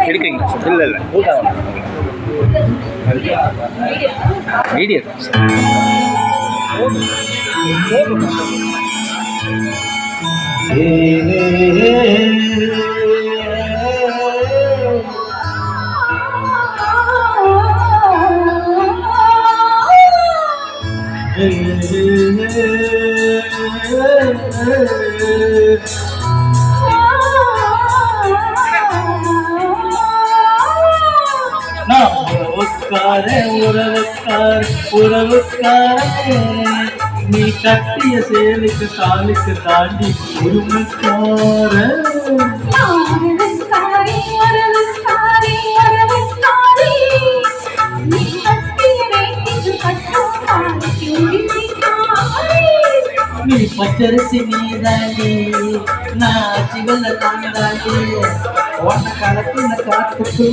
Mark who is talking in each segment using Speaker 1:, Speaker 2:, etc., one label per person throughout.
Speaker 1: எடுக்கிறீங்களா? இல்லை இல்லை வீடியோ
Speaker 2: உறவுக்கார நீ கட்டிய சேலுக்கு காலுக்கு தாண்டி உரிமைக்கார நீ பச்சரிசி நீதாண்டி நான் சிவல்ல தாண்டாண்டி உன்னை கலக்குள்ள காத்துக்கு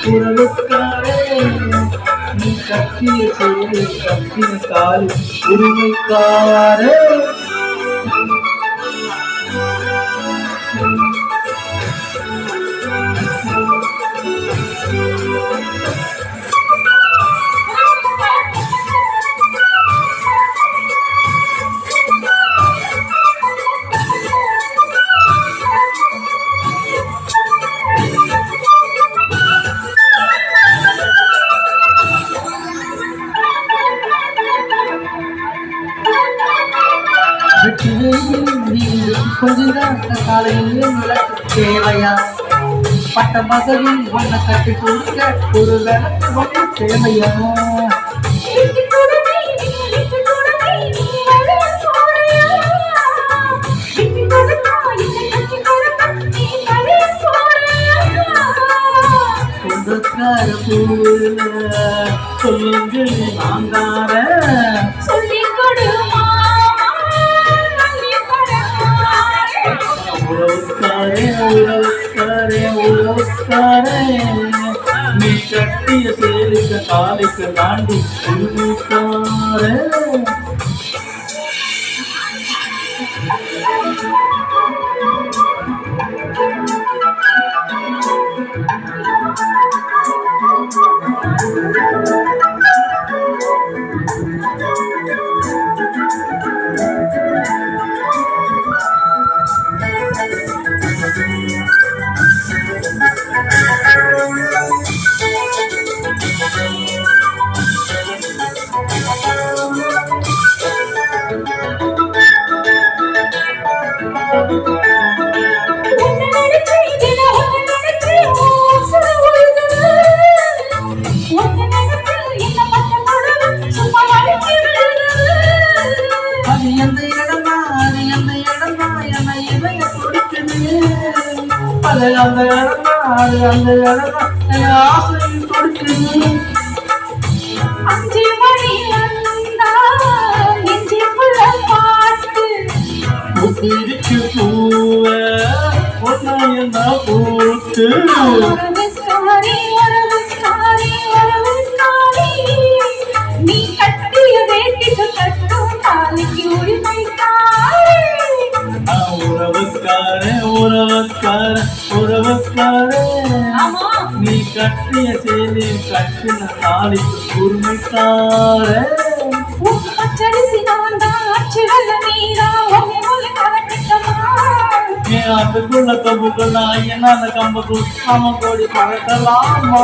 Speaker 2: உறவுக்காரே நீ கட்டிய சேரு கட்டிய காலு உரிமைக்காரே கொஞ்சம் காலையில் தேவையா பட்ட மகளில் ஒன்ன கட்டி கொடுக்க ஒரு விளக்கு ஒன்று தேவையா சொந்தக்கார பூல சொல்லுங்க நான் தார உறவுக்காரே நீ கட்டிய சேலுக்கு காலுக்கு தாண்டி உரிமைக்காரே அந்த இடமா அந்த இடமா ஆசை கொடுக்குது
Speaker 3: 5 மணி வந்தா நெஞ்சுக்குள்ள பாட்டு
Speaker 2: புத்திரிக்கு பூவ ஒன்னாயனா போட்டு
Speaker 3: நீ கட்டிய வேட்டிக்கு கட்டும் தாலிக்கு உரிமைக்காரே
Speaker 2: உறவுக்காரே நீ கட்டிய சேலை கட்டின தாலிக்கு உரிமைக்காரே
Speaker 3: பச்சரிசி நான் தான் ஆட்சி வல்ல நீரா
Speaker 2: அதுக்குள்ள கம்புக்குள்ள ஐயனான கம்புக்குள் நாம கோடி பறக்கலாமா